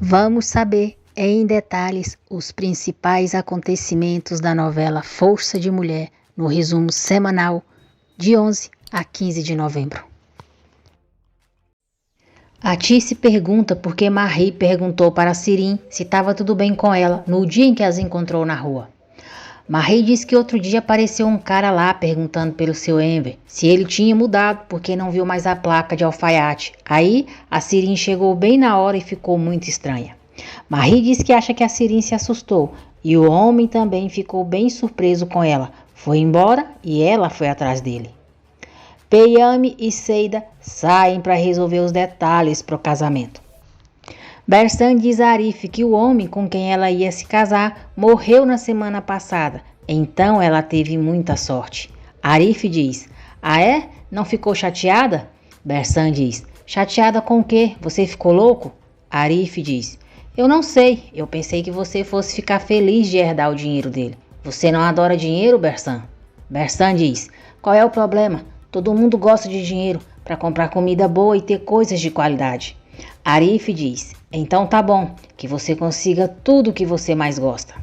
Vamos saber em detalhes os principais acontecimentos da novela Força de Mulher no resumo semanal de 11 a 15 de novembro. A Ti se pergunta por que Marie perguntou para Sirin se estava tudo bem com ela no dia em que as encontrou na rua. Marie diz que outro dia apareceu um cara lá perguntando pelo seu Enver, se ele tinha mudado porque não viu mais a placa de alfaiate. Aí a Sirin chegou bem na hora e ficou muito estranha. Marie diz que acha que a Sirin se assustou e o homem também ficou bem surpreso com ela. Foi embora e ela foi atrás dele. Peyami e Seida saem para resolver os detalhes para o casamento. Bersan diz a Arif que o homem com quem ela ia se casar morreu na semana passada, então ela teve muita sorte. Arif diz: "Ah é? Não ficou chateada?" Bersan diz: "Chateada com o quê? Você ficou louco?" Arif diz: "Eu não sei, eu pensei que você fosse ficar feliz de herdar o dinheiro dele. Você não adora dinheiro, Bersan?" Bersan diz: "Qual é o problema? Todo mundo gosta de dinheiro para comprar comida boa e ter coisas de qualidade." Arif diz: "Então tá bom, que você consiga tudo o que você mais gosta."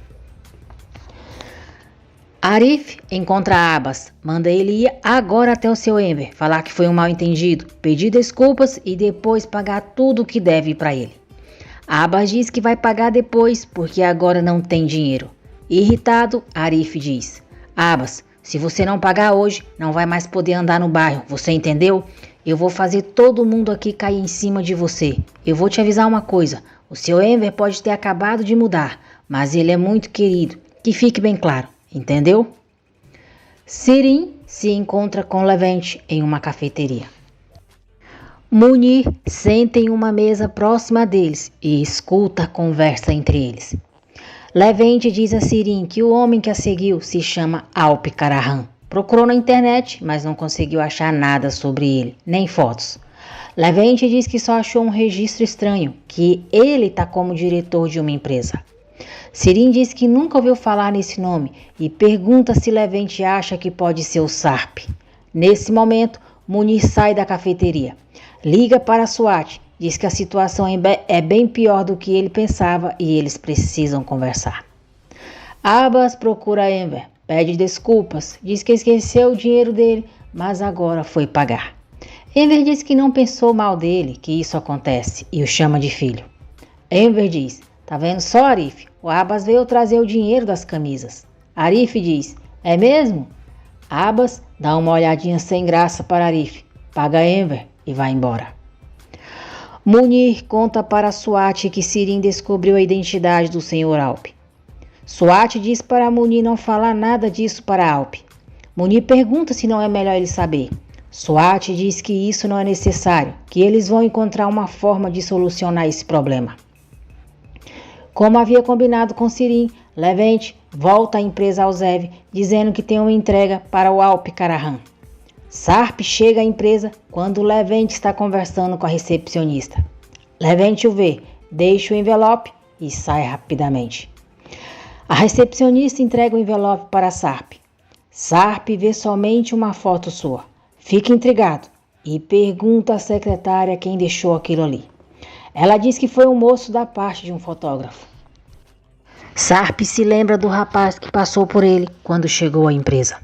Arif encontra Abbas, manda ele ir agora até o seu Enver, falar que foi um mal-entendido, pedir desculpas e depois pagar tudo o que deve para ele. Abbas diz que vai pagar depois porque agora não tem dinheiro. Irritado, Arif diz: "Abbas, se você não pagar hoje, não vai mais poder andar no bairro, você entendeu? Eu vou fazer todo mundo aqui cair em cima de você. Eu vou te avisar uma coisa, o seu Enver pode ter acabado de mudar, mas ele é muito querido, que fique bem claro, entendeu?" Sirin se encontra com Levente em uma cafeteria. Munir senta em uma mesa próxima deles e escuta a conversa entre eles. Levente diz a Sirin que o homem que a seguiu se chama Alp Karahan. Procurou na internet, mas não conseguiu achar nada sobre ele, nem fotos. Levente diz que só achou um registro estranho, que ele está como diretor de uma empresa. Sirin diz que nunca ouviu falar nesse nome e pergunta se Levente acha que pode ser o Sarp. Nesse momento, Munir sai da cafeteria. Liga para a SWAT, diz que a situação é bem pior do que ele pensava e eles precisam conversar. Abbas procura Enver, pede desculpas, diz que esqueceu o dinheiro dele, mas agora foi pagar. Enver diz que não pensou mal dele, que isso acontece, e o chama de filho. Enver diz: "Tá vendo só, Arif? O Abbas veio trazer o dinheiro das camisas." Arif diz: "É mesmo?" Abbas dá uma olhadinha sem graça para Arif, paga Enver e vai embora. Munir conta para a SWAT que Sirin descobriu a identidade do Sr. Alp. SWAT diz para Munir não falar nada disso para Alp. Munir pergunta se não é melhor ele saber. SWAT diz que isso não é necessário, que eles vão encontrar uma forma de solucionar esse problema. Como havia combinado com Sirin, Levente volta à empresa Alzev, dizendo que tem uma entrega para o Alp Karahan. Sarp chega à empresa quando Levente está conversando com a recepcionista. Levente o vê, deixa o envelope e sai rapidamente. A recepcionista entrega o envelope para Sarp. Sarp vê somente uma foto sua. Fica intrigado e pergunta à secretária quem deixou aquilo ali. Ela diz que foi um moço da parte de um fotógrafo. Sarp se lembra do rapaz que passou por ele quando chegou à empresa.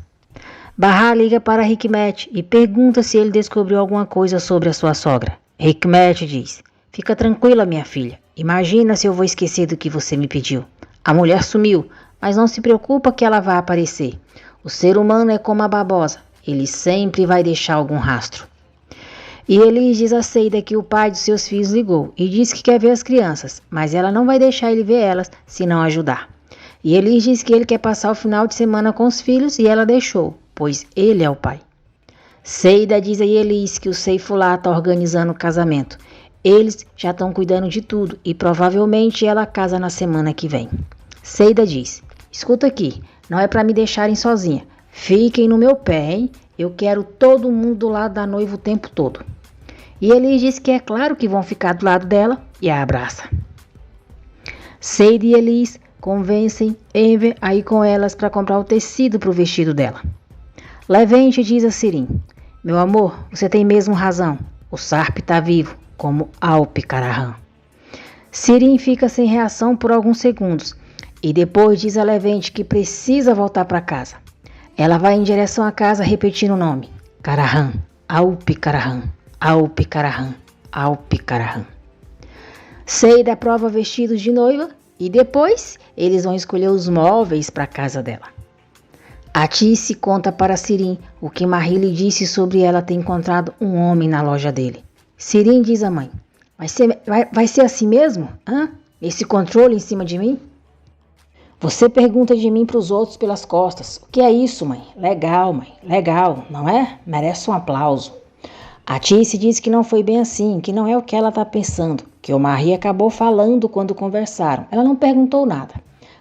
Bahar liga para Hikmet e pergunta se ele descobriu alguma coisa sobre a sua sogra. Hikmet diz: "Fica tranquila, minha filha. Imagina se eu vou esquecer do que você me pediu. A mulher sumiu, mas não se preocupa que ela vai aparecer. O ser humano é como a babosa, ele sempre vai deixar algum rastro." E Elis diz a Seida que o pai dos seus filhos ligou e diz que quer ver as crianças, mas ela não vai deixar ele ver elas se não ajudar. E Elis diz que ele quer passar o final de semana com os filhos e ela deixou, pois ele é o pai. Seida diz a Elis que o Seifullah está organizando o casamento. Eles já estão cuidando de tudo e provavelmente ela casa na semana que vem. Seida diz: "Escuta aqui, não é para me deixarem sozinha. Fiquem no meu pé, hein? Eu quero todo mundo do lado da noiva o tempo todo." E Elis diz que é claro que vão ficar do lado dela e a abraça. Seida e Elis convencem Enver a ir com elas para comprar o tecido para o vestido dela. Levente diz a Sirin: "Meu amor, você tem mesmo razão. O Sarp está vivo, como Alp Karahan." Sirim fica sem reação por alguns segundos e depois diz a Levente que precisa voltar para casa. Ela vai em direção à casa repetindo o nome: Carahan, Aupi Carahan, Aupi Carahan, Aupi Carahan. Seida prova vestidos de noiva e depois eles vão escolher os móveis para a casa dela. Atice conta para Sirim o que Marie lhe disse sobre ela ter encontrado um homem na loja dele. Sirim diz à mãe: Vai ser assim mesmo? Hã? Esse controle em cima de mim? Você pergunta de mim para os outros pelas costas. O que é isso, mãe? Legal, mãe. Legal, não é? Merece um aplauso. A Tice diz que não foi bem assim, que não é o que ela está pensando, que o Marie acabou falando quando conversaram. Ela não perguntou nada.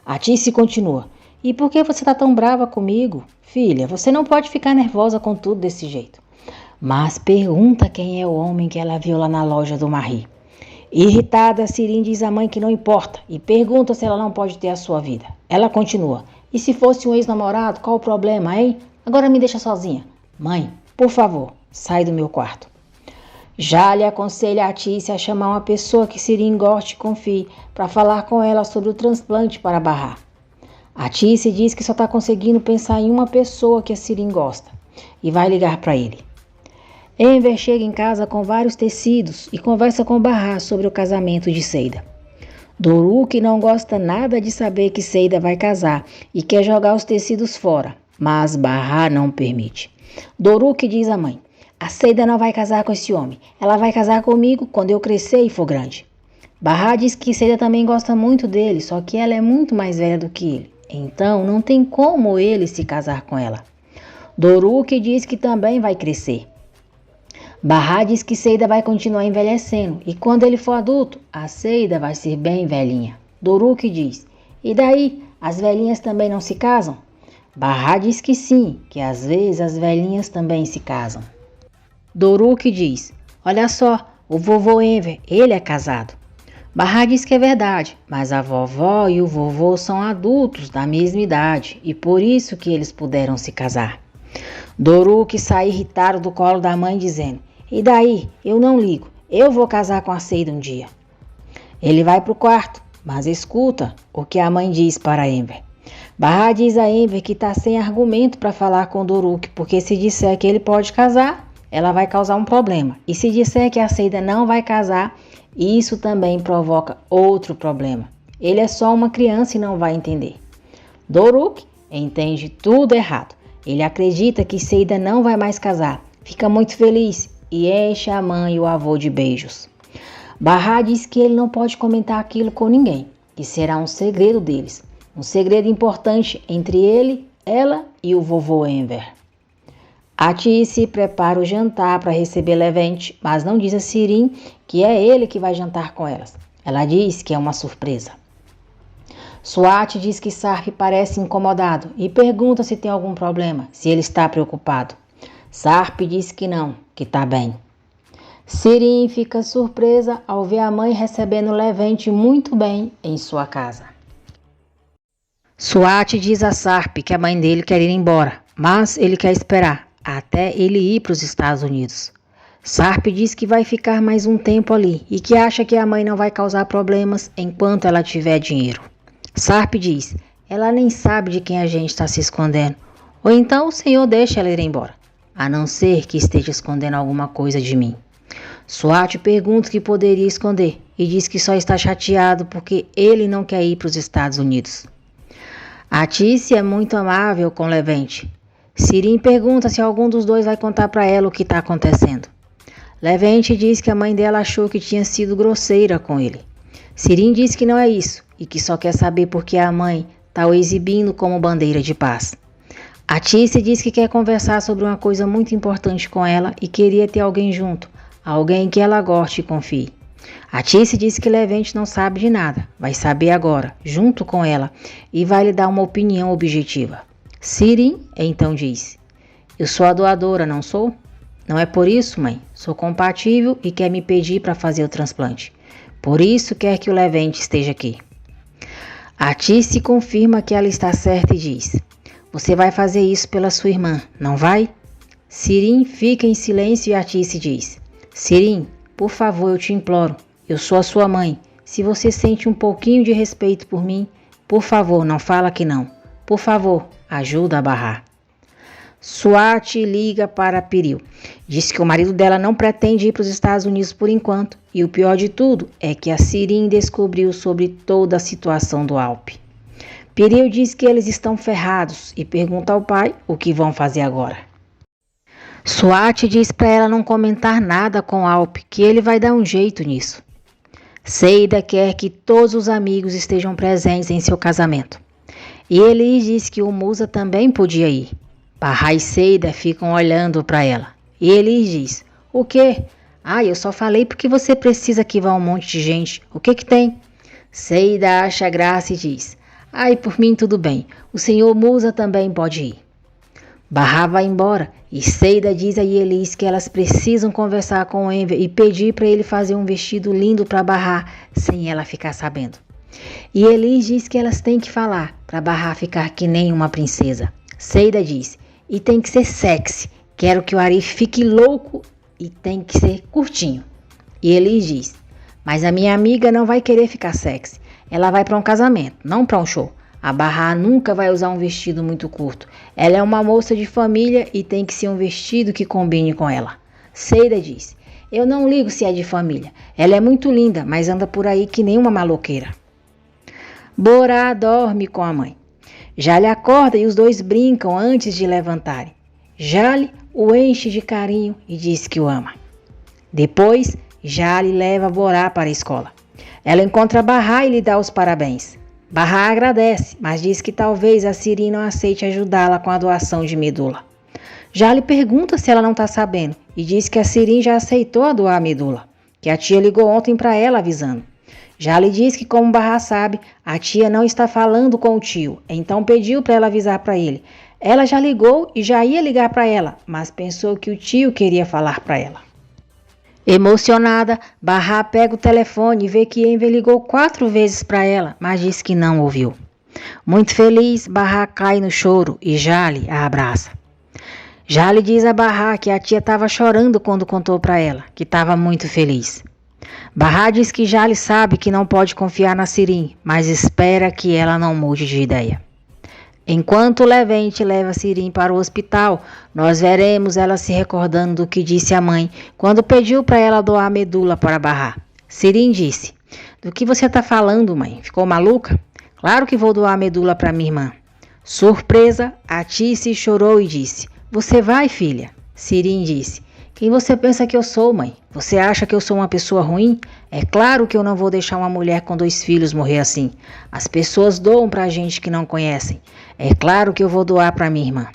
A Tice continua: E por que você está tão brava comigo? Filha, você não pode ficar nervosa com tudo desse jeito. Mas pergunta quem é o homem que ela viu lá na loja do Marie. Irritada, Sirim diz à mãe que não importa e pergunta se ela não pode ter a sua vida. Ela continua: E se fosse um ex-namorado, qual o problema, hein? Agora me deixa sozinha. Mãe, por favor, sai do meu quarto. Já lhe aconselha a Tice a chamar uma pessoa que Sirim goste e confie para falar com ela sobre o transplante para Barra. A Tice diz que só está conseguindo pensar em uma pessoa que a Sirim gosta e vai ligar para ele. Enver chega em casa com vários tecidos e conversa com Barra sobre o casamento de Seida. Doruk não gosta nada de saber que Seida vai casar e quer jogar os tecidos fora, mas Barra não permite. Doruk diz à mãe: A Seida não vai casar com esse homem, ela vai casar comigo quando eu crescer e for grande. Barra diz que Seida também gosta muito dele, só que ela é muito mais velha do que ele, então não tem como ele se casar com ela. Doruk diz que também vai crescer. Barra diz que Seida vai continuar envelhecendo e quando ele for adulto, a Seida vai ser bem velhinha. Doruk diz: E daí, as velhinhas também não se casam? Barra diz que sim, que às vezes as velhinhas também se casam. Doruk diz: Olha só, o vovô Enver, ele é casado. Barra diz que é verdade, mas a vovó e o vovô são adultos da mesma idade e por isso que eles puderam se casar. Doruk sai irritado do colo da mãe dizendo: E daí? Eu não ligo. Eu vou casar com a Seida um dia. Ele vai para o quarto, mas escuta o que a mãe diz para Enver. Barra diz a Enver que está sem argumento para falar com Doruk, porque se disser que ele pode casar, ela vai causar um problema. E se disser que a Seida não vai casar, isso também provoca outro problema. Ele é só uma criança e não vai entender. Doruk entende tudo errado. Ele acredita que Seida não vai mais casar, fica muito feliz e enche a mãe e o avô de beijos. Barra diz que ele não pode comentar aquilo com ninguém, que será um segredo deles, um segredo importante entre ele, ela e o vovô Enver. A Tice prepara o jantar para receber Levente, mas não diz a Sirim que é ele que vai jantar com elas. Ela diz que é uma surpresa. Swat diz que Sarp parece incomodado e pergunta se tem algum problema, se ele está preocupado. Sarp diz que não, que está bem. Sirim fica surpresa ao ver a mãe recebendo Levente muito bem em sua casa. Swat diz a Sarp que a mãe dele quer ir embora, mas ele quer esperar até ele ir para os Estados Unidos. Sarp diz que vai ficar mais um tempo ali e que acha que a mãe não vai causar problemas enquanto ela tiver dinheiro. Sarp diz: Ela nem sabe de quem a gente está se escondendo. Ou então o senhor deixa ela ir embora, a não ser que esteja escondendo alguma coisa de mim. Swat pergunta o que poderia esconder e diz que só está chateado porque ele não quer ir para os Estados Unidos. A Tice é muito amável com Levente. Sirim pergunta se algum dos dois vai contar para ela o que está acontecendo. Levente diz que a mãe dela achou que tinha sido grosseira com ele. Sirim diz que não é isso e que só quer saber por que a mãe está o exibindo como bandeira de paz. A Tice diz que quer conversar sobre uma coisa muito importante com ela e queria ter alguém junto, alguém que ela goste e confie. A Tice diz que Levente não sabe de nada, vai saber agora, junto com ela, e vai lhe dar uma opinião objetiva. Sirim então diz: Eu sou a doadora, não sou? Não é por isso, mãe. Sou compatível e quer me pedir para fazer o transplante. Por isso quer que o Levente esteja aqui. A Tice confirma que ela está certa e diz: Você vai fazer isso pela sua irmã, não vai? Sirim fica em silêncio e a Tice diz: Sirim, por favor, eu te imploro. Eu sou a sua mãe. se você sente um pouquinho de respeito por mim, por favor, não fala que não. Por favor, ajuda a barrar. Swati liga para Piril. Diz que o marido dela não pretende ir para os Estados Unidos por enquanto. E o pior de tudo é que a Sirin descobriu sobre toda a situação do Alp. Piril diz que eles estão ferrados e pergunta ao pai o que vão fazer agora. Swati diz para ela não comentar nada com Alp, que ele vai dar um jeito nisso. Seida quer que todos os amigos estejam presentes em seu casamento. E Elis diz que o Musa também podia ir. Barra e Seida ficam olhando para ela. E Elis diz, o quê? Eu só falei porque você precisa que vá um monte de gente. O que tem? Seida acha graça e diz, por mim tudo bem. O senhor Musa também pode ir. Barra vai embora e Seida diz a Elis que elas precisam conversar com o Enver e pedir para ele fazer um vestido lindo para Barra sem ela ficar sabendo. E Elis diz que elas têm que falar para Barra ficar que nem uma princesa. Seida diz, e tem que ser sexy, quero que o Arif fique louco e tem que ser curtinho. E Elis diz, mas a minha amiga não vai querer ficar sexy, ela vai para um casamento, não para um show. A Barra nunca vai usar um vestido muito curto, ela é uma moça de família e tem que ser um vestido que combine com ela. Seida diz, eu não ligo se é de família, ela é muito linda, mas anda por aí que nem uma maloqueira. Borá dorme com a mãe. Jale acorda e os dois brincam antes de levantarem. Jale o enche de carinho e diz que o ama. Depois, Jale leva Borá para a escola. Ela encontra Barra e lhe dá os parabéns. Barra agradece, mas diz que talvez a Sirin não aceite ajudá-la com a doação de medula. Jale pergunta se ela não está sabendo e diz que a Sirin já aceitou a doar a medula, que a tia ligou ontem para ela avisando. Jale diz que, como Barra sabe, a tia não está falando com o tio, então pediu para ela avisar para ele. Ela já ligou e já ia ligar para ela, mas pensou que o tio queria falar para ela. Emocionada, Barra pega o telefone e vê que Enver ligou 4 vezes para ela, mas diz que não ouviu. Muito feliz, Barra cai no choro e Jale a abraça. Jale diz a Barra que a tia estava chorando quando contou para ela, que estava muito feliz. Barra diz que Jale sabe que não pode confiar na Sirin, mas espera que ela não mude de ideia. Enquanto Levente leva Sirin para o hospital, nós veremos ela se recordando do que disse a mãe quando pediu para ela doar a medula para Barra. Sirin disse, do que você está falando, mãe? Ficou maluca? Claro que vou doar a medula para minha irmã. Surpresa, a Tice chorou e disse, você vai, filha? Sirin disse, quem você pensa que eu sou, mãe? Você acha que eu sou uma pessoa ruim? É claro que eu não vou deixar uma mulher com 2 filhos morrer assim. As pessoas doam pra gente que não conhecem. É claro que eu vou doar pra minha irmã.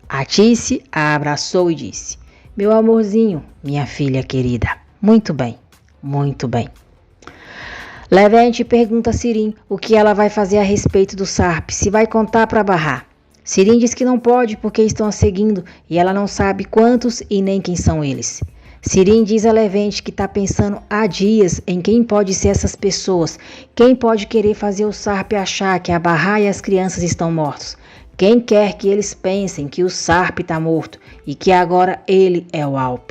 A Tice a abraçou e disse, meu amorzinho, minha filha querida. Muito bem, muito bem. Levente pergunta a Sirin o que ela vai fazer a respeito do Sarp, se vai contar pra Barra. Sirin diz que não pode porque estão a seguindo e ela não sabe quantos e nem quem são eles. Sirin diz a Levente que está pensando há dias em quem pode ser essas pessoas, quem pode querer fazer o Sarp achar que a Barra e as crianças estão mortos, quem quer que eles pensem que o Sarp está morto e que agora ele é o Alp.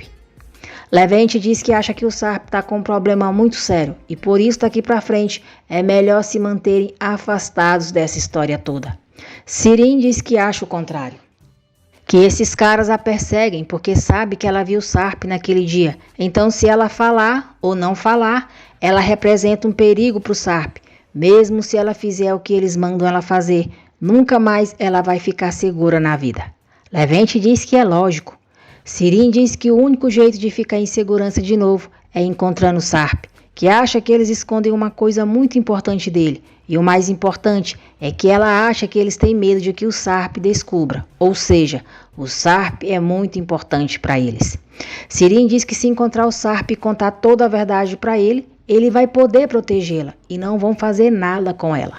Levente diz que acha que o Sarp está com um problema muito sério e por isso daqui para frente é melhor se manterem afastados dessa história toda. Sirin diz que acha o contrário, que esses caras a perseguem porque sabe que ela viu o Sarp naquele dia. Então se ela falar ou não falar, ela representa um perigo para o Sarp. Mesmo se ela fizer o que eles mandam ela fazer, nunca mais ela vai ficar segura na vida. Levente diz que é lógico. Sirin diz que o único jeito de ficar em segurança de novo é encontrando o Sarp, que acha que eles escondem uma coisa muito importante dele. E o mais importante é que ela acha que eles têm medo de que o Sarp descubra. Ou seja, o Sarp é muito importante para eles. Sirin diz que se encontrar o Sarp e contar toda a verdade para ele, ele vai poder protegê-la e não vão fazer nada com ela.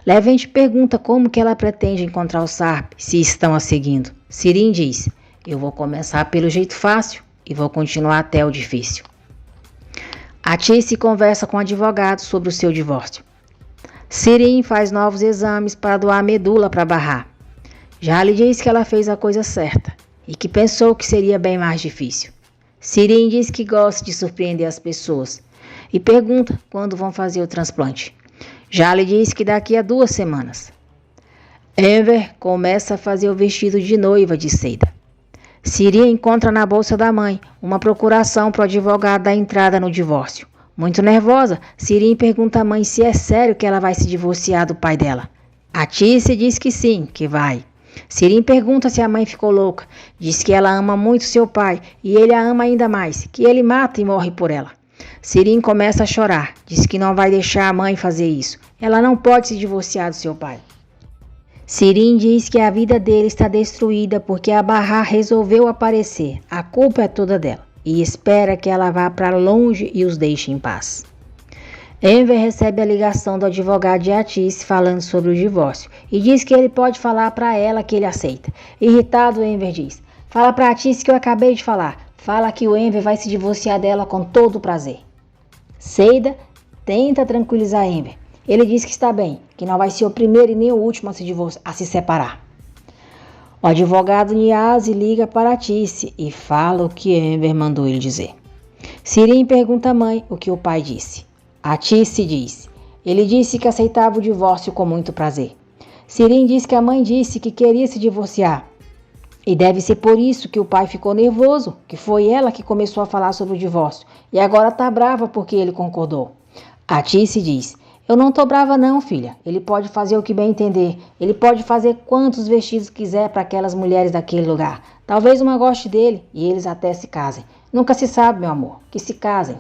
Levente pergunta como que ela pretende encontrar o Sarp se estão a seguindo. Sirin diz, eu vou começar pelo jeito fácil e vou continuar até o difícil. A Tice conversa com o advogado sobre o seu divórcio. Sirin faz novos exames para doar a medula para Barra. Jale diz que ela fez a coisa certa e que pensou que seria bem mais difícil. Sirin diz que gosta de surpreender as pessoas. e pergunta quando vão fazer o transplante. Jale diz que daqui a 2 semanas. Enver começa a fazer o vestido de noiva de Seida. Siri encontra na bolsa da mãe uma procuração para o advogado da entrada no divórcio. Muito nervosa, Siri pergunta à mãe se é sério que ela vai se divorciar do pai dela. A Tice diz que sim, que vai. Siri pergunta se a mãe ficou louca. Diz que ela ama muito seu pai e ele a ama ainda mais, que ele mata e morre por ela. Siri começa a chorar. Diz que não vai deixar a mãe fazer isso. Ela não pode se divorciar do seu pai. Siri diz que a vida dele está destruída porque a Barra resolveu aparecer. A culpa é toda dela e espera que ela vá para longe e os deixe em paz. Enver recebe a ligação do advogado de Atice falando sobre o divórcio e diz que ele pode falar para ela que ele aceita. Irritado, Enver diz: "Fala para Atice que eu acabei de falar. Fala que o Enver vai se divorciar dela com todo o prazer." Seida tenta tranquilizar Enver. Ele diz que está bem, que não vai ser o primeiro e nem o último a se separar. O advogado Niazi liga para Atice e fala o que Enver mandou ele dizer. Siri pergunta à mãe o que o pai disse. Atice diz: ele disse que aceitava o divórcio com muito prazer. Siri diz que a mãe disse que queria se divorciar. E deve ser por isso que o pai ficou nervoso, que foi ela que começou a falar sobre o divórcio. E agora está brava porque ele concordou. Atice diz: eu não tô brava não, filha. Ele pode fazer o que bem entender. Ele pode fazer quantos vestidos quiser para aquelas mulheres daquele lugar. Talvez uma goste dele e eles até se casem. Nunca se sabe, meu amor, que se casem.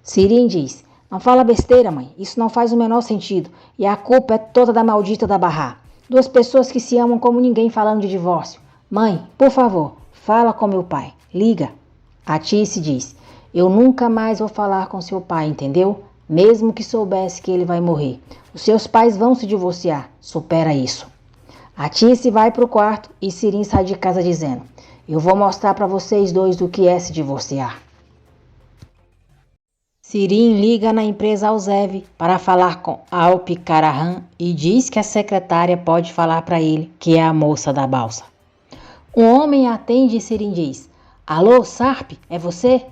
Siri diz: não fala besteira, mãe. Isso não faz o menor sentido. E a culpa é toda da maldita da Barra. 2 pessoas que se amam como ninguém falando de divórcio. Mãe, por favor, fala com meu pai. Liga. A Tice diz: eu nunca mais vou falar com seu pai, entendeu? Mesmo que soubesse que ele vai morrer. Os seus pais vão se divorciar. Supera isso. A Tice vai para o quarto e Siri sai de casa dizendo: eu vou mostrar para vocês 2 do que é se divorciar. Siri liga na empresa Alzev para falar com Alp Karahan e diz que a secretária pode falar para ele que é a moça da balsa. Um homem atende e Siri diz: alô, Sarp, é você?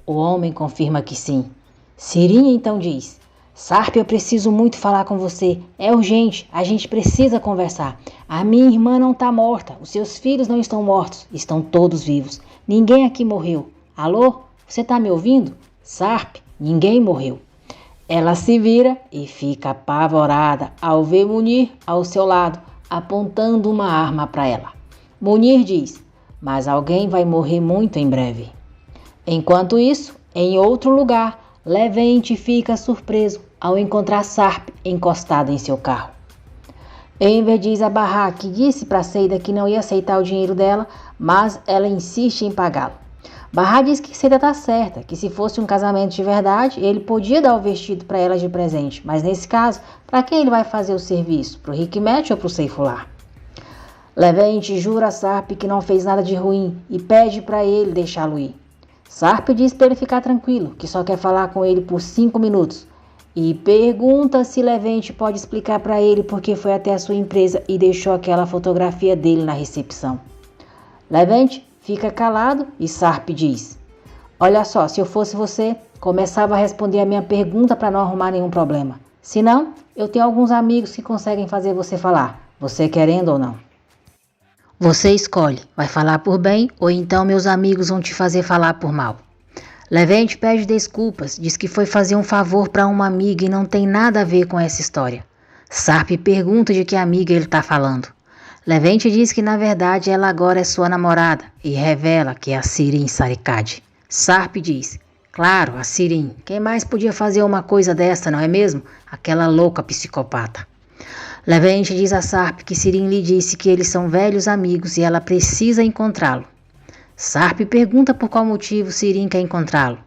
O homem confirma que sim. Siri então diz: Sarp, eu preciso muito falar com você. É urgente, a gente precisa conversar. A minha irmã não está morta, os seus filhos não estão mortos, estão todos vivos. Ninguém aqui morreu. Alô, você está me ouvindo? Sarp, ninguém morreu. Ela se vira e fica apavorada ao ver Munir ao seu lado, apontando uma arma para ela. Munir diz: mas alguém vai morrer muito em breve. Enquanto isso, em outro lugar, Levente fica surpreso ao encontrar Sarp encostado em seu carro. Enver diz a Barra que disse para Seida que não ia aceitar o dinheiro dela, mas ela insiste em pagá-lo. Barra diz que Seida está certa, que se fosse um casamento de verdade, ele podia dar o vestido para ela de presente, mas nesse caso, para quem ele vai fazer o serviço? Para o Hikmet ou para o Seifular? Levente jura a Sarp que não fez nada de ruim e pede para ele deixá-lo ir. Sarp diz para ele ficar tranquilo, que só quer falar com ele por 5 minutos. E pergunta se Levente pode explicar para ele porque foi até a sua empresa e deixou aquela fotografia dele na recepção. Levente fica calado e Sarp diz: olha só, se eu fosse você, começava a responder a minha pergunta para não arrumar nenhum problema. Se não, eu tenho alguns amigos que conseguem fazer você falar, você querendo ou não. Você escolhe, vai falar por bem ou então meus amigos vão te fazer falar por mal. Levente pede desculpas, diz que foi fazer um favor para uma amiga e não tem nada a ver com essa história. Sarp pergunta de que amiga ele está falando. Levente diz que na verdade ela agora é sua namorada e revela que é a Sirin Sarikad. Sarp diz: claro, a Sirin, quem mais podia fazer uma coisa dessa, não é mesmo? Aquela louca psicopata. Levente diz a Sarp que Sirin lhe disse que eles são velhos amigos e ela precisa encontrá-lo. Sarp pergunta por qual motivo Sirin quer encontrá-lo.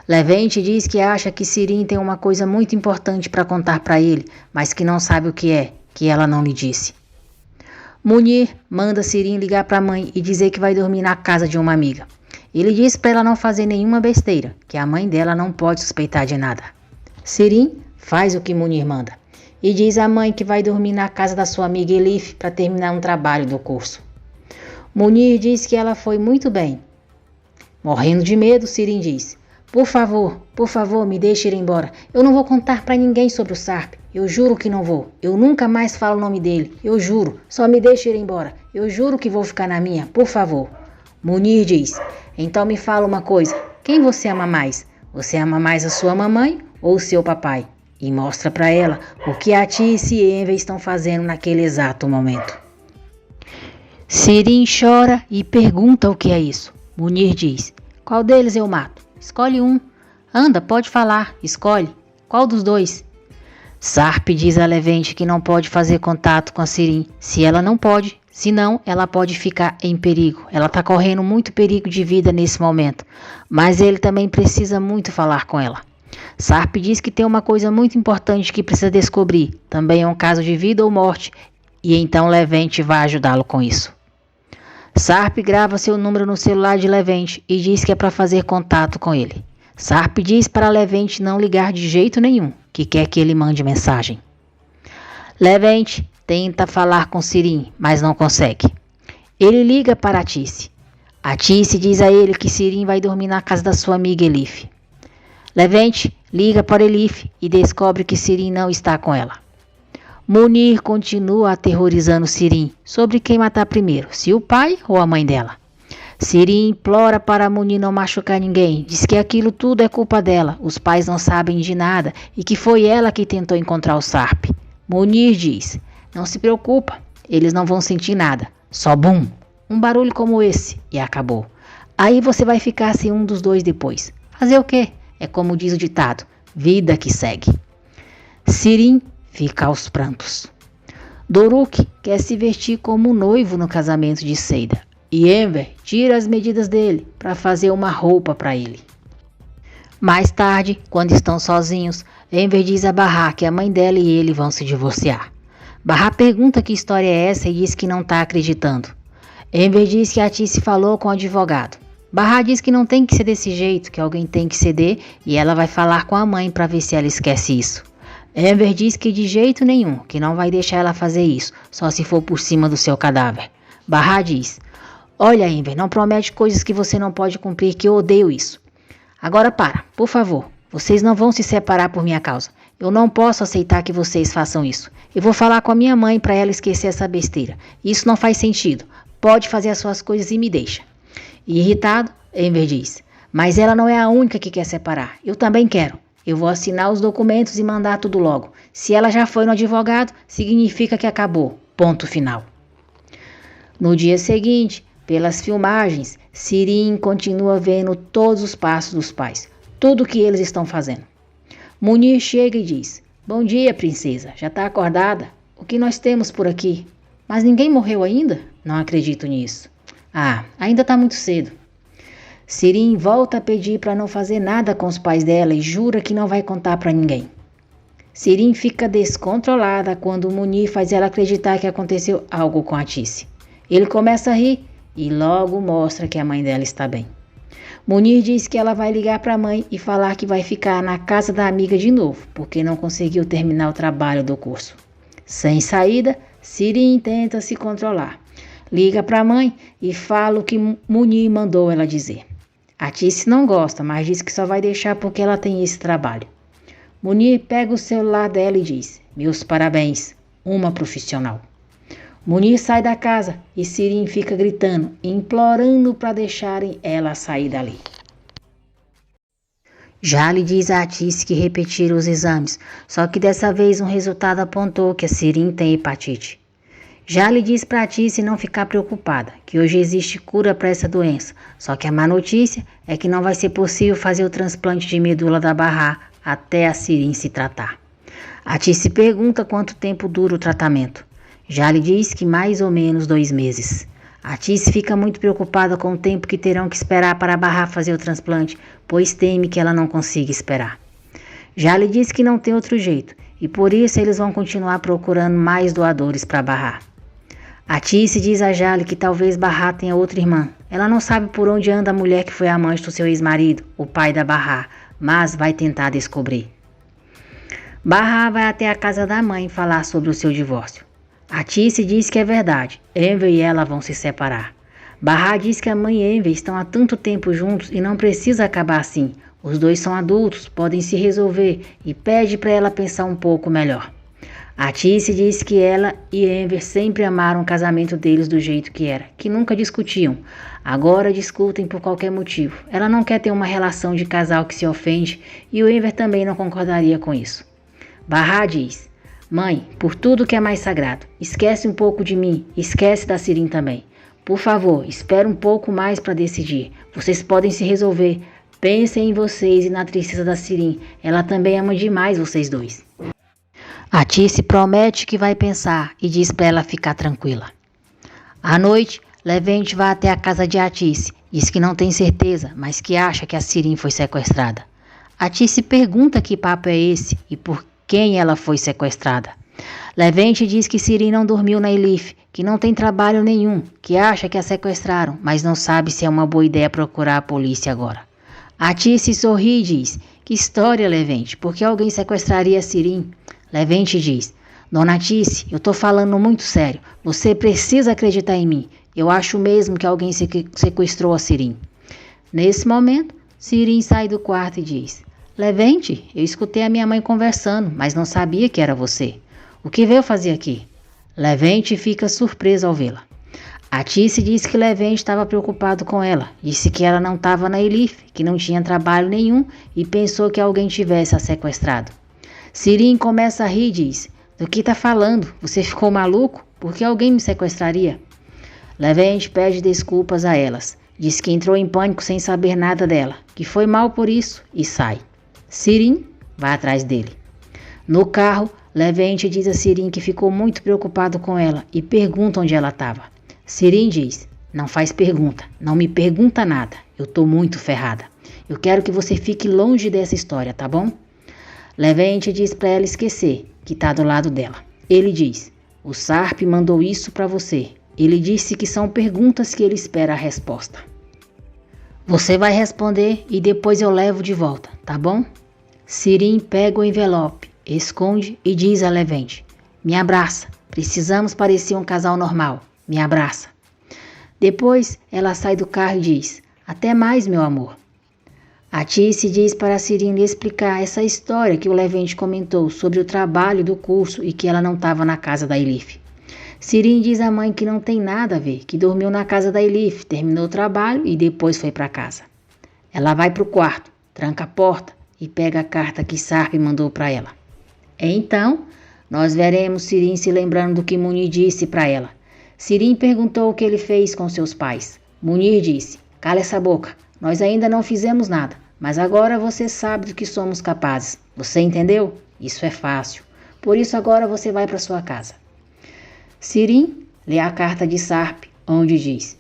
Levente diz que acha que Sirin tem uma coisa muito importante para contar para ele, mas que não sabe o que é, que ela não lhe disse. Munir manda Sirin ligar para a mãe e dizer que vai dormir na casa de uma amiga. Ele diz para ela não fazer nenhuma besteira, que a mãe dela não pode suspeitar de nada. Sirin faz o que Munir manda e diz à mãe que vai dormir na casa da sua amiga Elif para terminar um trabalho do curso. Munir diz que ela foi muito bem. Morrendo de medo, Sirin diz: Por favor, me deixe ir embora. Eu não vou contar pra ninguém sobre o Sarp. Eu juro que não vou. Eu nunca mais falo o nome dele. Eu juro. Só me deixe ir embora. Eu juro que vou ficar na minha. Por favor. Munir diz: então me fala uma coisa. Quem você ama mais? Você ama mais a sua mamãe ou o seu papai? E mostra pra ela o que a Tice e Enver estão fazendo naquele exato momento. Sirin chora e pergunta o que é isso. Munir diz: qual deles eu mato? Escolhe um. Anda, pode falar. Escolhe. Qual dos dois? Sarp diz a Levente que não pode fazer contato com a Sirin. Se ela não pode, senão ela pode ficar em perigo. Ela está correndo muito perigo de vida nesse momento. Mas ele também precisa muito falar com ela. Sarp diz que tem uma coisa muito importante que precisa descobrir. Também é um caso de vida ou morte. E então Levente vai ajudá-lo com isso. Sarp grava seu número no celular de Levente e diz que é para fazer contato com ele. Sarp diz para Levente não ligar de jeito nenhum, que quer que ele mande mensagem. Levente tenta falar com Sirin, mas não consegue. Ele liga para a Tice. A Tice diz a ele que Sirin vai dormir na casa da sua amiga Elif. Levente liga para Elif e descobre que Sirin não está com ela. Munir continua aterrorizando Sirin sobre quem matar primeiro, se o pai ou a mãe dela. Sirin implora para Munir não machucar ninguém, diz que aquilo tudo é culpa dela, os pais não sabem de nada e que foi ela que tentou encontrar o Sarp. Munir diz: não se preocupa, eles não vão sentir nada, só bum, um barulho como esse e acabou. Aí você vai ficar sem um dos dois depois. Fazer o quê? É como diz o ditado, vida que segue. Sirin fica aos prantos. Doruk quer se vestir como noivo no casamento de Seida. E Enver tira as medidas dele para fazer uma roupa para ele. Mais tarde, quando estão sozinhos, Enver diz a Bahar que a mãe dela e ele vão se divorciar. Bahar pergunta que história é essa e diz que não está acreditando. Enver diz que a Tice falou com o advogado. Bahar diz que não tem que ser desse jeito, que alguém tem que ceder e ela vai falar com a mãe para ver se ela esquece isso. Enver diz que de jeito nenhum, que não vai deixar ela fazer isso, só se for por cima do seu cadáver. Bahar diz: olha, Enver, não promete coisas que você não pode cumprir, que eu odeio isso. Agora para, por favor. Vocês não vão se separar por minha causa. Eu não posso aceitar que vocês façam isso. Eu vou falar com a minha mãe para ela esquecer essa besteira. Isso não faz sentido. Pode fazer as suas coisas e me deixa. Irritado, Enver diz: mas ela não é a única que quer separar. Eu também quero. Eu vou assinar os documentos e mandar tudo logo. Se ela já foi no advogado, significa que acabou. Ponto final. No dia seguinte, pelas filmagens, Sirin continua vendo todos os passos dos pais, tudo o que eles estão fazendo. Munir chega e diz: bom dia, princesa, já está acordada? O que nós temos por aqui? Mas ninguém morreu ainda? Não acredito nisso. Ah, ainda está muito cedo. Sirin volta a pedir para não fazer nada com os pais dela e jura que não vai contar para ninguém. Sirin fica descontrolada quando Munir faz ela acreditar que aconteceu algo com a Tice. Ele começa a rir e logo mostra que a mãe dela está bem. Munir diz que ela vai ligar para a mãe e falar que vai ficar na casa da amiga de novo, porque não conseguiu terminar o trabalho do curso. Sem saída, Sirin tenta se controlar. Liga para a mãe e fala o que Munir mandou ela dizer. A Tice não gosta, mas diz que só vai deixar porque ela tem esse trabalho. Munir pega o celular dela e diz: meus parabéns, uma profissional. Munir sai da casa e Sirin fica gritando, implorando para deixarem ela sair dali. Jale diz a Tice que repetiram os exames, só que dessa vez um resultado apontou que a Sirin tem hepatite. Jale diz para a Tice não ficar preocupada, que hoje existe cura para essa doença, só que a má notícia é que não vai ser possível fazer o transplante de medula da Bahar até a Sirin se tratar. A Tice pergunta quanto tempo dura o tratamento. Jale diz que mais ou menos 2 meses. A Tice fica muito preocupada com o tempo que terão que esperar para a Bahar fazer o transplante, pois teme que ela não consiga esperar. Jale diz que não tem outro jeito, e por isso eles vão continuar procurando mais doadores para Bahar. A Tice diz a Jale que talvez Bahar tenha outra irmã. Ela não sabe por onde anda a mulher que foi amante do seu ex-marido, o pai da Bahar, mas vai tentar descobrir. Bahar vai até a casa da mãe falar sobre o seu divórcio. A Tice diz que é verdade, Enver e ela vão se separar. Bahar diz que a mãe e Enver estão há tanto tempo juntos e não precisa acabar assim. Os dois são adultos, podem se resolver e pede para ela pensar um pouco melhor. A Tice diz que ela e Enver sempre amaram o casamento deles do jeito que era, que nunca discutiam. Agora discutem por qualquer motivo. Ela não quer ter uma relação de casal que se ofende e o Enver também não concordaria com isso. Bahá diz: mãe, por tudo que é mais sagrado, esquece um pouco de mim, esquece da Sirin também. Por favor, espere um pouco mais para decidir. Vocês podem se resolver. Pensem em vocês e na tristeza da Sirin. Ela também ama demais vocês dois. A Tice promete que vai pensar e diz para ela ficar tranquila. À noite, Levente vai até a casa de Atice. Diz que não tem certeza, mas que acha que a Sirin foi sequestrada. Atice pergunta que papo é esse e por quem ela foi sequestrada. Levente diz que Sirin não dormiu na Elif, que não tem trabalho nenhum, que acha que a sequestraram, mas não sabe se é uma boa ideia procurar a polícia agora. Atice sorri e diz: que história, Levente, por que alguém sequestraria a Sirin? Levente diz: Dona Atice, eu tô falando muito sério, você precisa acreditar em mim, eu acho mesmo que alguém sequestrou a Sirin. Nesse momento, Sirin sai do quarto e diz: Levente, eu escutei a minha mãe conversando, mas não sabia que era você. O que veio fazer aqui? Levente fica surpreso ao vê-la. Atice disse que Levente estava preocupado com ela. Disse que ela não estava na Elif, que não tinha trabalho nenhum e pensou que alguém tivesse a sequestrado. Sirin começa a rir e diz: do que está falando? Você ficou maluco? Por que alguém me sequestraria? Levente pede desculpas a elas. Diz que entrou em pânico sem saber nada dela, que foi mal por isso e sai. Sirin vai atrás dele. No carro, Levente diz a Sirin que ficou muito preocupado com ela e pergunta onde ela estava. Sirin diz: não faz pergunta, não me pergunta nada, eu tô muito ferrada. Eu quero que você fique longe dessa história, tá bom? Levente diz para ela esquecer, que tá do lado dela. Ele diz: o Sarp mandou isso para você. Ele disse que são perguntas que ele espera a resposta. Você vai responder e depois eu levo de volta, tá bom? Sirin pega o envelope, esconde e diz a Levente: me abraça, precisamos parecer um casal normal, me abraça. Depois ela sai do carro e diz: até mais, meu amor. A Tice diz para Sirin lhe explicar essa história que o Levente comentou sobre o trabalho do curso e que ela não estava na casa da Elif. Sirin diz à mãe que não tem nada a ver, que dormiu na casa da Elif, terminou o trabalho e depois foi para casa. Ela vai para o quarto, tranca a porta e pega a carta que Sarp mandou para ela. Então, nós veremos Sirin se lembrando do que Munir disse para ela. Sirin perguntou o que ele fez com seus pais. Munir disse: cala essa boca. Nós ainda não fizemos nada, mas agora você sabe do que somos capazes. Você entendeu? Isso é fácil. Por isso agora você vai para sua casa. Sirin lê a carta de Sarp, onde diz: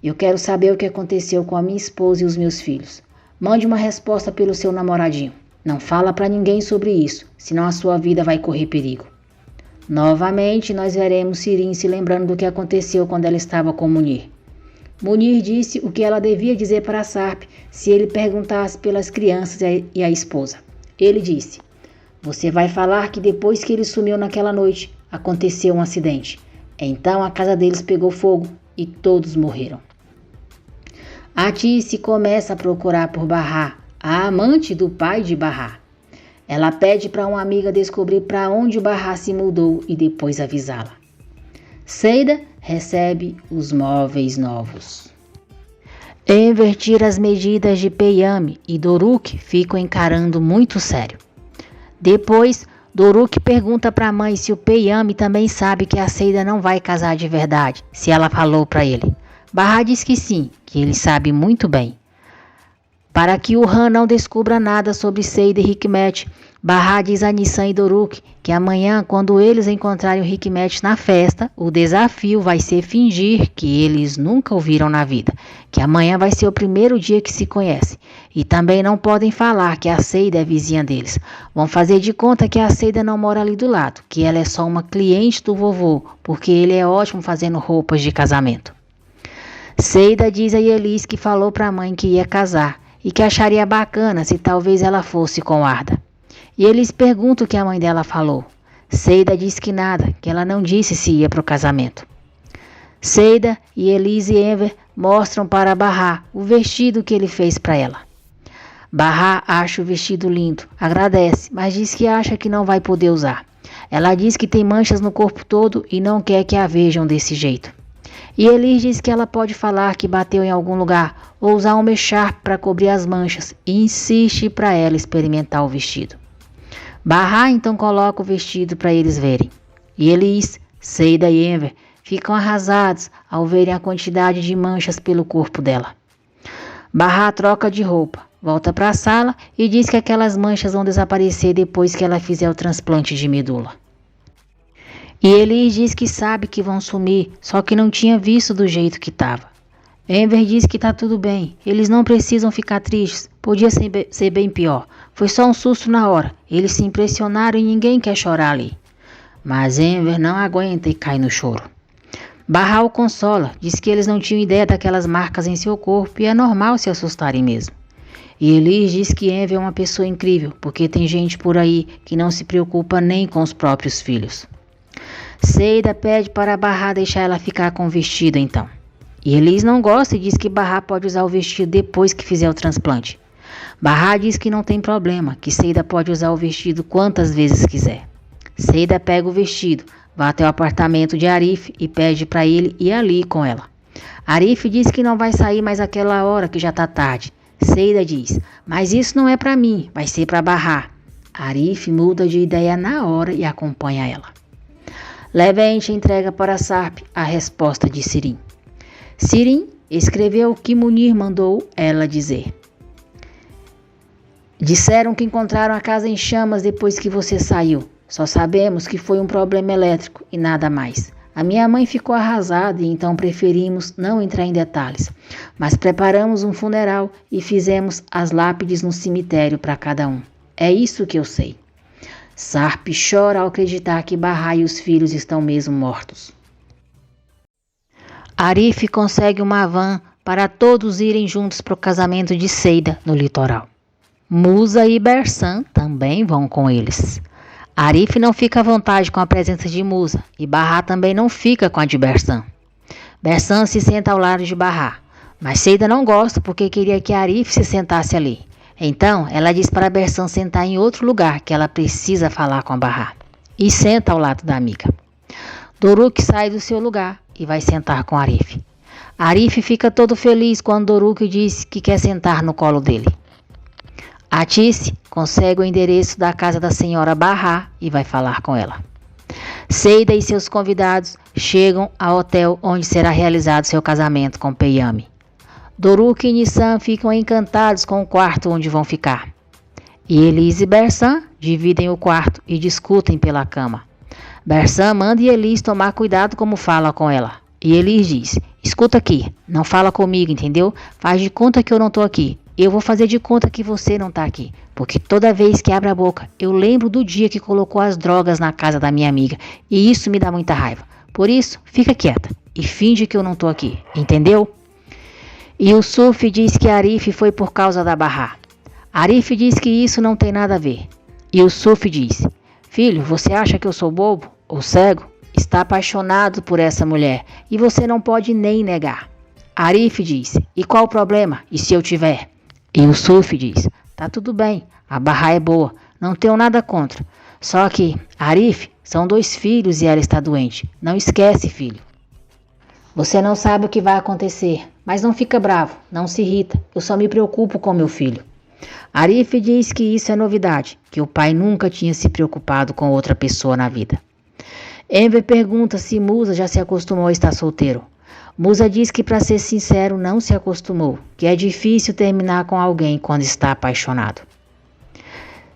eu quero saber o que aconteceu com a minha esposa e os meus filhos. Mande uma resposta pelo seu namoradinho. Não fala para ninguém sobre isso, senão a sua vida vai correr perigo. Novamente nós veremos Sirin se lembrando do que aconteceu quando ela estava com Munir. Munir disse o que ela devia dizer para Sarp se ele perguntasse pelas crianças e a esposa. Ele disse: você vai falar que depois que ele sumiu naquela noite, aconteceu um acidente. Então a casa deles pegou fogo e todos morreram. A Tice começa a procurar por Bahá, a amante do pai de Bahá. Ela pede para uma amiga descobrir para onde o Bahá se mudou e depois avisá-la. Seida recebe os móveis novos. Enver tira as medidas de Peyami e Doruk ficam encarando muito sério. Depois, Doruk pergunta para a mãe se o Peyami também sabe que a Seida não vai casar de verdade, se ela falou para ele. Bahá diz que sim, que ele sabe muito bem. Para que o Han não descubra nada sobre Seida e Hikmet, Bahá diz a Nissan e Doruk que amanhã, quando eles encontrarem o Hikmet na festa, o desafio vai ser fingir que eles nunca o viram na vida, que amanhã vai ser o primeiro dia que se conhecem. E também não podem falar que a Seida é vizinha deles. Vão fazer de conta que a Seida não mora ali do lado, que ela é só uma cliente do vovô, porque ele é ótimo fazendo roupas de casamento. Seida diz a Yelis que falou para a mãe que ia casar e que acharia bacana se talvez ela fosse com Arda. E eles perguntam o que a mãe dela falou. Seida diz que nada, que ela não disse se ia para o casamento. Seida e Elise e Enver mostram para Bahá o vestido que ele fez para ela. Barra acha o vestido lindo, agradece, mas diz que acha que não vai poder usar. Ela diz que tem manchas no corpo todo e não quer que a vejam desse jeito. E Elis diz que ela pode falar que bateu em algum lugar ou usar um mecharpe para cobrir as manchas e insiste para ela experimentar o vestido. Barra então coloca o vestido para eles verem. E Elis, Seida e Enver ficam arrasados ao verem a quantidade de manchas pelo corpo dela. Barra troca de roupa, volta para a sala e diz que aquelas manchas vão desaparecer depois que ela fizer o transplante de medula. E Elis diz que sabe que vão sumir, só que não tinha visto do jeito que estava. Enver diz que está tudo bem, eles não precisam ficar tristes, podia ser bem pior. Foi só um susto na hora, eles se impressionaram e ninguém quer chorar ali. Mas Enver não aguenta e cai no choro. Barra o consola, diz que eles não tinham ideia daquelas marcas em seu corpo e é normal se assustarem mesmo. E Elis diz que Enver é uma pessoa incrível, porque tem gente por aí que não se preocupa nem com os próprios filhos. Seida pede para Barra deixar ela ficar com o vestido então. E Elis não gosta e diz que Barra pode usar o vestido depois que fizer o transplante. Barra diz que não tem problema, que Seida pode usar o vestido quantas vezes quiser. Seida pega o vestido, vai até o apartamento de Arif e pede para ele ir ali com ela. Arif diz que não vai sair mais aquela hora que já está tarde. Seida diz, mas isso não é para mim, vai ser para Barra. Arif muda de ideia na hora e acompanha ela. Levente entrega para Sarp a resposta de Sirim. Sirim escreveu o que Munir mandou ela dizer. Disseram que encontraram a casa em chamas depois que você saiu. Só sabemos que foi um problema elétrico e nada mais. A minha mãe ficou arrasada e então preferimos não entrar em detalhes. Mas preparamos um funeral e fizemos as lápides no cemitério para cada um. É isso que eu sei. Sarp chora ao acreditar que Barra e os filhos estão mesmo mortos. Arif consegue uma van para todos irem juntos para o casamento de Seida no litoral. Musa e Bersan também vão com eles. Arif não fica à vontade com a presença de Musa e Barra também não fica com a de Bersan. Bersan se senta ao lado de Barra, mas Seida não gosta porque queria que Arif se sentasse ali. Então ela diz para Bersan sentar em outro lugar que ela precisa falar com a Barra e senta ao lado da amiga. Doruk sai do seu lugar e vai sentar com Arif. Arif fica todo feliz quando Doruk diz que quer sentar no colo dele. Atice consegue o endereço da casa da senhora Barra e vai falar com ela. Seida e seus convidados chegam ao hotel onde será realizado seu casamento com Peyami. Doruk e Nissan ficam encantados com o quarto onde vão ficar. E Elis e Bersan dividem o quarto e discutem pela cama. Bersan manda Elis tomar cuidado como fala com ela. E Elis diz, escuta aqui, não fala comigo, entendeu? Faz de conta que eu não tô aqui. Eu vou fazer de conta que você não tá aqui. Porque toda vez que abre a boca, eu lembro do dia que colocou as drogas na casa da minha amiga. E isso me dá muita raiva. Por isso, fica quieta e finge que eu não tô aqui, entendeu? E o Suf diz que Arif foi por causa da Barra. Arif diz que isso não tem nada a ver. E o Suf diz, filho, você acha que eu sou bobo ou cego? Está apaixonado por essa mulher e você não pode nem negar. Arif diz, e qual o problema? E se eu tiver? E o Suf diz, tá tudo bem, a Barra é boa, não tenho nada contra. Só que, Arif, são 2 filhos e ela está doente. Não esquece, filho. Você não sabe o que vai acontecer, mas não fica bravo, não se irrita. Eu só me preocupo com meu filho. Arif diz que isso é novidade, que o pai nunca tinha se preocupado com outra pessoa na vida. Enver pergunta se Musa já se acostumou a estar solteiro. Musa diz que, para ser sincero, não se acostumou, que é difícil terminar com alguém quando está apaixonado.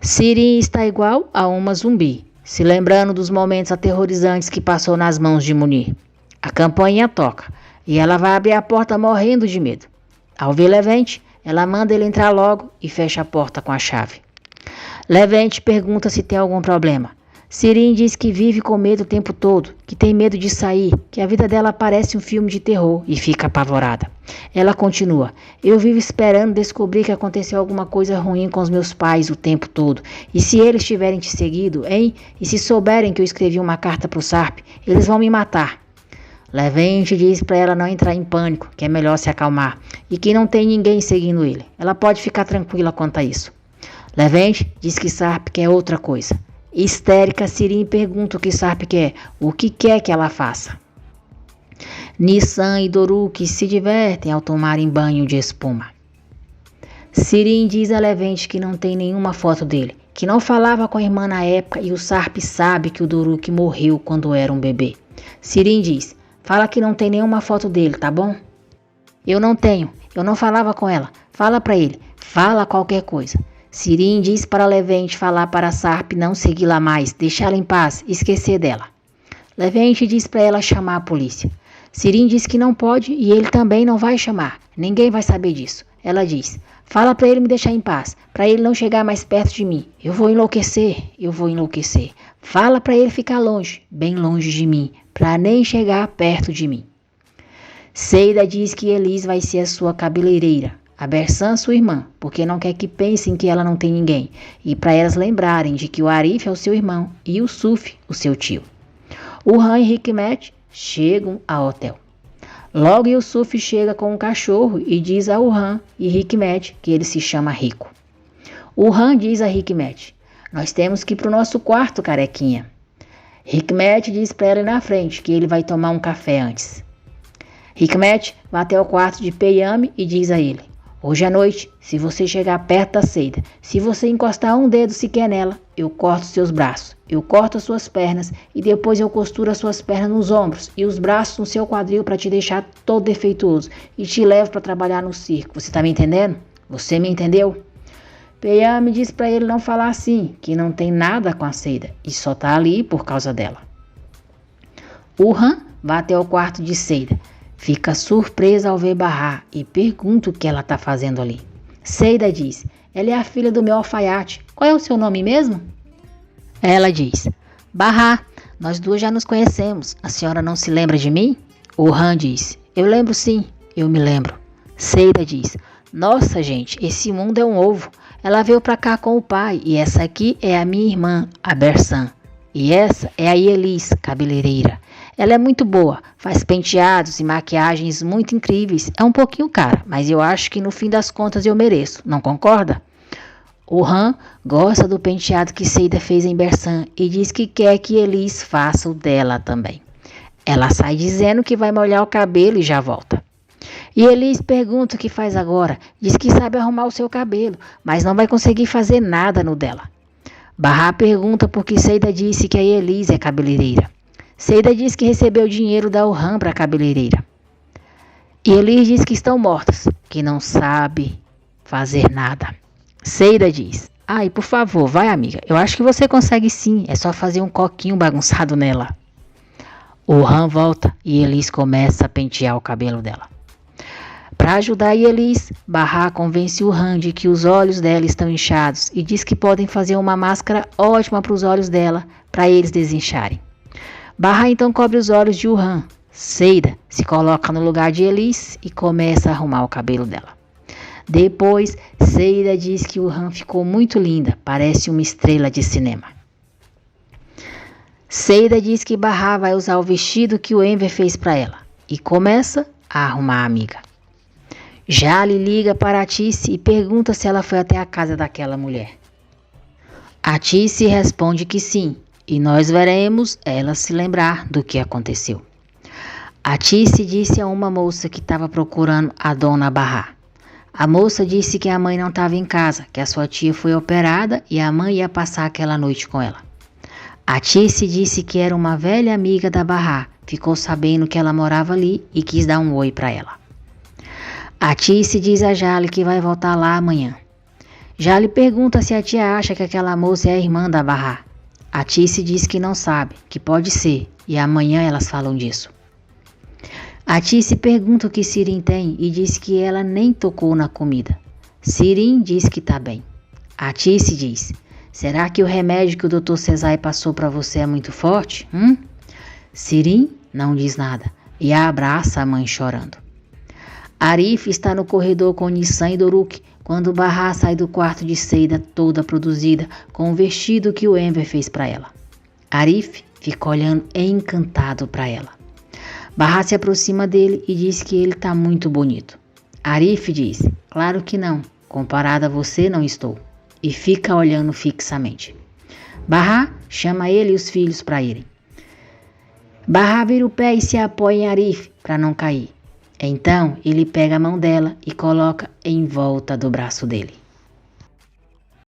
Sirim está igual a uma zumbi, se lembrando dos momentos aterrorizantes que passou nas mãos de Munir. A campainha toca e ela vai abrir a porta morrendo de medo. Ao ver Levente, ela manda ele entrar logo e fecha a porta com a chave. Levente pergunta se tem algum problema. Sirim diz que vive com medo o tempo todo, que tem medo de sair, que a vida dela parece um filme de terror e fica apavorada. Ela continua, eu vivo esperando descobrir que aconteceu alguma coisa ruim com os meus pais o tempo todo. E se eles tiverem te seguido, hein? E se souberem que eu escrevi uma carta pro Sarp, eles vão me matar. Levente diz para ela não entrar em pânico, que é melhor se acalmar e que não tem ninguém seguindo ele. Ela pode ficar tranquila quanto a isso. Levente diz que Sarp quer outra coisa. Histérica, Sirin pergunta o que Sarp quer, o que quer que ela faça. Nissan e Doruk se divertem ao tomarem banho de espuma. Sirin diz a Levente que não tem nenhuma foto dele, que não falava com a irmã na época e o Sarp sabe que o Doruk morreu quando era um bebê. Sirin diz, fala que não tem nenhuma foto dele, tá bom? Eu não tenho, eu não falava com ela, fala pra ele, fala qualquer coisa. Sirin diz para Levente falar para Sarp não segui-la mais, deixá-la em paz, esquecer dela. Levente diz para ela chamar a polícia. Sirin diz que não pode e ele também não vai chamar, ninguém vai saber disso. Ela diz, fala para ele me deixar em paz, para ele não chegar mais perto de mim. Eu vou enlouquecer. Fala para ele ficar longe, bem longe de mim, para nem chegar perto de mim. Seida diz que Elis vai ser a sua cabeleireira, a Bersan sua irmã, porque não quer que pensem que ela não tem ninguém, e para elas lembrarem de que o Arif é o seu irmão e o Suf, o seu tio. O Han e Hikmet chegam ao hotel. Logo Yusuf chega com um cachorro e diz ao Han e Hikmet que ele se chama Rico. O Han diz a Hikmet, nós temos que ir para o nosso quarto, carequinha. Hikmet diz para ela ir na frente que ele vai tomar um café antes. Hikmet vai até o quarto de Peyami e diz a ele, hoje à noite, se você chegar perto da Seida, se você encostar um dedo sequer nela, eu corto seus braços, eu corto as suas pernas e depois eu costuro as suas pernas nos ombros e os braços no seu quadril para te deixar todo defeituoso e te levo para trabalhar no circo. Você tá me entendendo? Você me entendeu? Peyami diz para ele não falar assim, que não tem nada com a Seida e só tá ali por causa dela. O Han vai até o quarto de Seida, fica surpresa ao ver Bahá e pergunta o que ela tá fazendo ali. Seida diz, ela é a filha do meu alfaiate. Qual é o seu nome mesmo? Ela diz, Bahá, nós duas já nos conhecemos. A senhora não se lembra de mim? O Han diz, eu lembro sim, eu me lembro. Seida diz, nossa gente, esse mundo é um ovo. Ela veio pra cá com o pai e essa aqui é a minha irmã, a Bersan. E essa é a Elis, cabeleireira. Ela é muito boa, faz penteados e maquiagens muito incríveis. É um pouquinho cara, mas eu acho que no fim das contas eu mereço, não concorda? O Han gosta do penteado que Seida fez em Bersan e diz que quer que Elis faça o dela também. Ela sai dizendo que vai molhar o cabelo e já volta. E Elis pergunta o que faz agora, diz que sabe arrumar o seu cabelo, mas não vai conseguir fazer nada no dela. Bahá pergunta por que Seida disse que a Elis é cabeleireira. Seida diz que recebeu dinheiro da Orhan para a cabeleireira. E Elis diz que estão mortas, que não sabe fazer nada. Seida diz, ai, por favor, vai amiga, eu acho que você consegue sim, é só fazer um coquinho bagunçado nela. O Han volta e Elis começa a pentear o cabelo dela. Para ajudar Elis, Bahá convence o Han de que os olhos dela estão inchados e diz que podem fazer uma máscara ótima para os olhos dela, para eles desincharem. Bahá então cobre os olhos de Han. Seida se coloca no lugar de Elis e começa a arrumar o cabelo dela. Depois, Seida diz que o Han ficou muito linda, parece uma estrela de cinema. Seida diz que Bahá vai usar o vestido que o Enver fez para ela e começa a arrumar a amiga. Jali liga para a Tice e pergunta se ela foi até a casa daquela mulher. A Tice responde que sim, e nós veremos ela se lembrar do que aconteceu. A Tice disse a uma moça que estava procurando a dona Bahá. A moça disse que a mãe não estava em casa, que a sua tia foi operada e a mãe ia passar aquela noite com ela. A Tice disse que era uma velha amiga da Bahá, ficou sabendo que ela morava ali e quis dar um oi para ela. A Tice diz a Jali que vai voltar lá amanhã. Jali pergunta se a tia acha que aquela moça é a irmã da Bahá. A Tice diz que não sabe, que pode ser, e amanhã elas falam disso. A Tice pergunta o que Sirin tem e diz que ela nem tocou na comida. Sirin diz que tá bem. A Tice diz, será que o remédio que o Dr. Cesai passou para você é muito forte? Sirin não diz nada e abraça a mãe chorando. Arif está no corredor com Nissan e Doruk quando Bahá sai do quarto de Seida toda produzida com o vestido que o Enver fez para ela. Arif fica olhando encantado para ela. Barra se aproxima dele e diz que ele está muito bonito. Arif diz: claro que não, comparado a você não estou. E fica olhando fixamente. Barra chama ele e os filhos para irem. Barra vira o pé e se apoia em Arif para não cair. Então ele pega a mão dela e coloca em volta do braço dele.